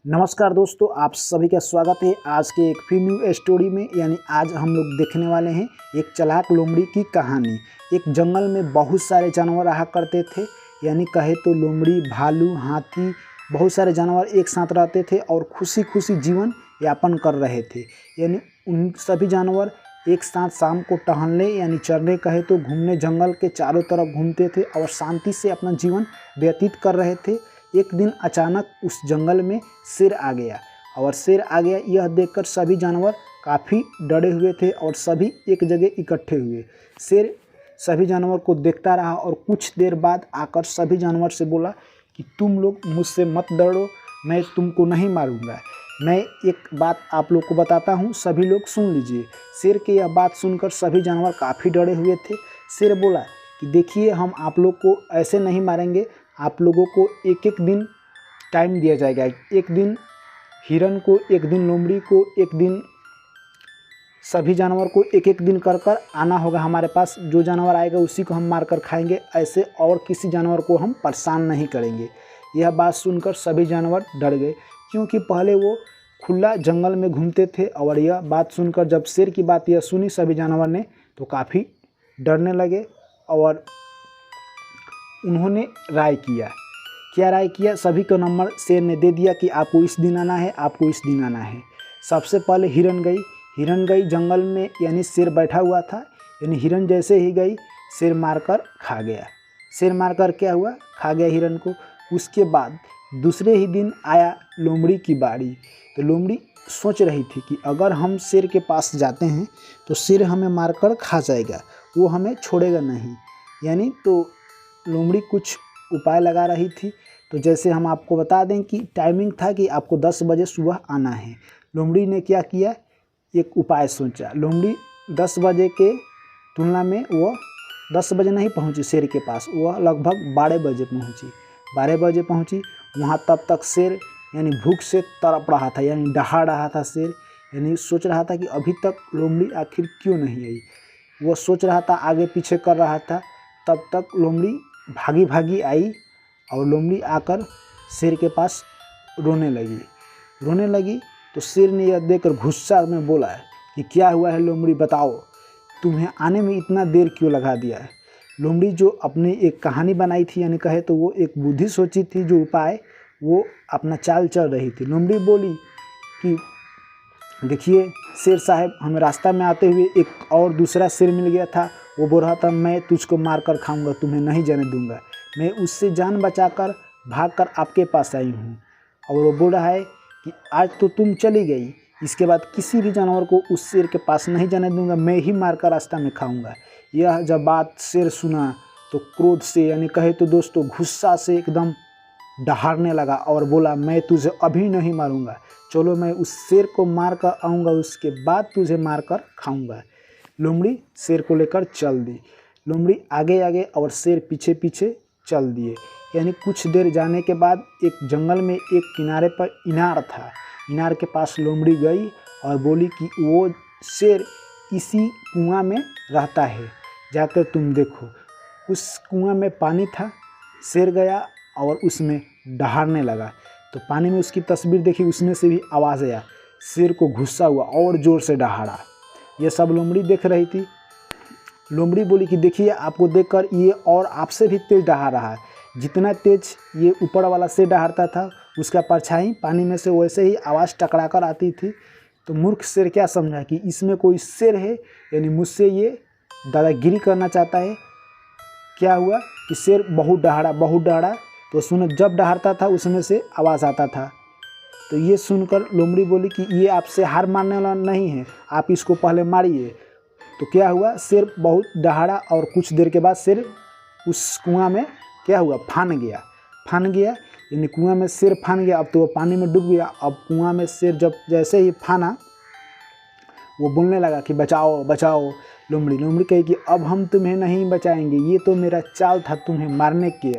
नमस्कार दोस्तों, आप सभी का स्वागत है आज के एक फिर न्यू स्टोरी में। यानी आज हम लोग देखने वाले हैं एक चालाक लोमड़ी की कहानी। एक जंगल में बहुत सारे जानवर रहा करते थे, यानी कहे तो लोमड़ी, भालू, हाथी, बहुत सारे जानवर एक साथ रहते थे और खुशी खुशी जीवन यापन कर रहे थे। यानी उन सभी जानवर एक साथ शाम को टहलने यानी चरने कहे तो घूमने जंगल के चारों तरफ घूमते थे और शांति से अपना जीवन व्यतीत कर रहे थे। एक दिन अचानक उस जंगल में शेर आ गया और शेर आ गया यह देखकर सभी जानवर काफ़ी डरे हुए थे और सभी एक जगह इकट्ठे हुए। शेर सभी जानवर को देखता रहा और कुछ देर बाद आकर सभी जानवर से बोला कि तुम लोग मुझसे मत डरो, मैं तुमको नहीं मारूंगा। मैं एक बात आप लोग को बताता हूँ, सभी लोग सुन लीजिए। शेर की यह बात सुनकर सभी जानवर काफ़ी डरे हुए थे। शेर बोला कि देखिए, हम आप लोग को ऐसे नहीं मारेंगे, आप लोगों को एक एक दिन टाइम दिया जाएगा। एक दिन हिरन को, एक दिन लोमड़ी को, एक दिन सभी जानवर को एक एक दिन कर कर आना होगा हमारे पास। जो जानवर आएगा उसी को हम मार कर खाएंगे, ऐसे और किसी जानवर को हम परेशान नहीं करेंगे। यह बात सुनकर सभी जानवर डर गए, क्योंकि पहले वो खुला जंगल में घूमते थे। और यह बात सुनकर जब शेर की बात यह सुनी सभी जानवर ने तो काफ़ी डरने लगे और उन्होंने राय किया। क्या राय किया? सभी को नंबर शेर ने दे दिया कि आपको इस दिन आना है, आपको इस दिन आना है। सबसे पहले हिरन गई जंगल में, यानी शेर बैठा हुआ था। यानी हिरन जैसे ही गई, शेर मारकर खा गया। शेर मारकर क्या हुआ? खा गया हिरन को। उसके बाद दूसरे ही दिन आया लोमड़ी की बारी। तो लोमड़ी सोच रही थी कि अगर हम शेर के पास जाते हैं तो शेर हमें मारकर खा जाएगा, वो हमें छोड़ेगा नहीं। यानी तो लोमड़ी कुछ उपाय लगा रही थी। तो जैसे हम आपको बता दें कि टाइमिंग था कि आपको 10 बजे सुबह आना है। लोमड़ी ने क्या किया, एक उपाय सोचा। लोमड़ी 10 बजे के तुलना में वह 10 बजे नहीं पहुंची शेर के पास, वह लगभग 12 बजे पहुंची। 12 बजे पहुंची वहाँ, तब तक शेर यानी भूख से तड़प रहा था, यानी दहाड़ रहा था शेर। यानी सोच रहा था कि अभी तक लोमड़ी आखिर क्यों नहीं आई। वह सोच रहा था, आगे पीछे कर रहा था। तब तक लोमड़ी भागी भागी आई और लोमड़ी आकर शेर के पास रोने लगी। तो शेर ने यह देखकर गुस्सा में बोला कि क्या हुआ है लोमड़ी, बताओ, तुम्हें आने में इतना देर क्यों लगा दिया है। लोमड़ी जो अपनी एक कहानी बनाई थी, यानी कहे तो वो एक बुद्धि सोची थी, जो उपाय वो अपना चाल चल रही थी। लोमड़ी बोली कि देखिए शेर साहब, हमें रास्ता में आते हुए एक और दूसरा शेर मिल गया था। वो बोल रहा था मैं तुझको मार कर खाऊंगा, तुम्हें नहीं जाने दूंगा। मैं उससे जान बचाकर भागकर आपके पास आई हूँ। और वो बोल रहा है कि आज तो तुम चली गई, इसके बाद किसी भी जानवर को उस शेर के पास नहीं जाने दूंगा, मैं ही मारकर रास्ता में खाऊंगा। यह जब बात शेर सुना तो क्रोध से, यानी कहे तो दोस्तों गुस्सा से एकदम दहाड़ने लगा और बोला मैं तुझे अभी नहीं मारूंगा, चलो मैं उस शेर को मार कर आऊँगा, उसके बाद तुझे मार कर खाऊँगा। लोमड़ी शेर को लेकर चल दी। लोमड़ी आगे आगे और शेर पीछे पीछे चल दिए। यानी कुछ देर जाने के बाद एक जंगल में एक किनारे पर इनार था। इनार के पास लोमड़ी गई और बोली कि वो शेर इसी कुआं में रहता है, जाकर तुम देखो। उस कुआं में पानी था। शेर गया और उसमें दहाड़ने लगा। तो पानी में उसकी तस्वीर देखी, उसमें से भी आवाज़ आया। शेर को गुस्सा हुआ और ज़ोर से दहाड़ा। ये सब लोमड़ी देख रही थी। लोमड़ी बोली कि देखिए, आपको देखकर ये और आपसे भी तेज दहाड़ रहा है। जितना तेज ये ऊपर वाला शेर दहाड़ता था, उसका परछाई पानी में से वैसे ही आवाज़ टकरा कर आती थी। तो मूर्ख शेर क्या समझा कि इसमें कोई शेर है, यानी मुझसे ये दादागिरी करना चाहता है। क्या हुआ कि शेर बहुत दहाड़ा। तो सुनो, जब दहाड़ता था उसमें से आवाज़ आता था। तो ये सुनकर लोमड़ी बोली कि ये आपसे हार मानने वाला नहीं है, आप इसको पहले मारिए। तो क्या हुआ, शेर बहुत दहाड़ा और कुछ देर के बाद शेर उस कुआं में क्या हुआ, फान गया। यानी कुआं में शेर फान गया। अब तो वो पानी में डूब गया। अब कुआं में शेर जब जैसे ही फाना, वो बोलने लगा कि बचाओ बचाओ। लोमड़ी कही कि अब हम तुम्हें नहीं बचाएंगे, ये तो मेरा चाल था तुम्हें मारने के।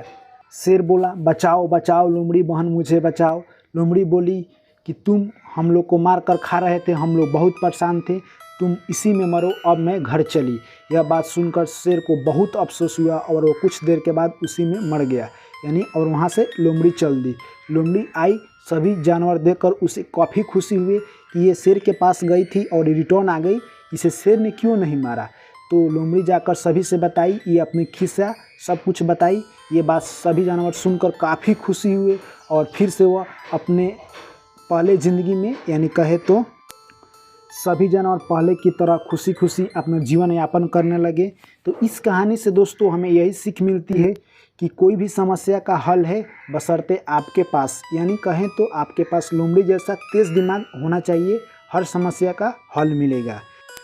शेर बोला बचाओ बचाओ लोमड़ी बहन, मुझे बचाओ। लोमड़ी बोली कि तुम हम लोग को मार कर खा रहे थे, हम लोग बहुत परेशान थे, तुम इसी में मरो, अब मैं घर चली। यह बात सुनकर शेर को बहुत अफसोस हुआ और वो कुछ देर के बाद उसी में मर गया। यानी और वहाँ से लोमड़ी चल दी। लोमड़ी आई, सभी जानवर देखकर उसे काफ़ी खुशी हुए कि ये शेर के पास गई थी और रिटर्न आ गई, इसे शेर ने क्यों नहीं मारा। तो लोमड़ी जाकर सभी से बताई, ये अपनी खिस्सा सब कुछ बताई। ये बात सभी जानवर सुनकर काफ़ी खुशी हुए और फिर से वह अपने पहले ज़िंदगी में यानी कहे तो सभी जानवर पहले की तरह खुशी खुशी अपना जीवन यापन करने लगे। तो इस कहानी से दोस्तों हमें यही सीख मिलती है कि कोई भी समस्या का हल है बशर्ते आपके पास यानी कहें तो आपके पास लोमड़ी जैसा तेज़ दिमाग होना चाहिए, हर समस्या का हल मिलेगा।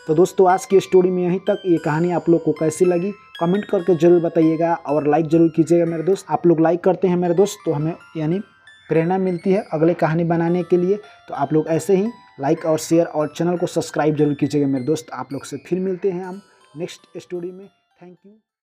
तो दोस्तों आज की स्टोरी में यहीं तक। ये कहानी आप लोग को कैसी लगी कमेंट करके ज़रूर बताइएगा और लाइक ज़रूर कीजिएगा मेरे दोस्त। आप लोग लाइक करते हैं मेरे दोस्त तो हमें यानी प्रेरणा मिलती है अगले कहानी बनाने के लिए। तो आप लोग ऐसे ही लाइक और शेयर और चैनल को सब्सक्राइब जरूर कीजिएगा मेरे दोस्त। आप लोग से फिर मिलते हैं हम नेक्स्ट स्टोरी में। Thank you.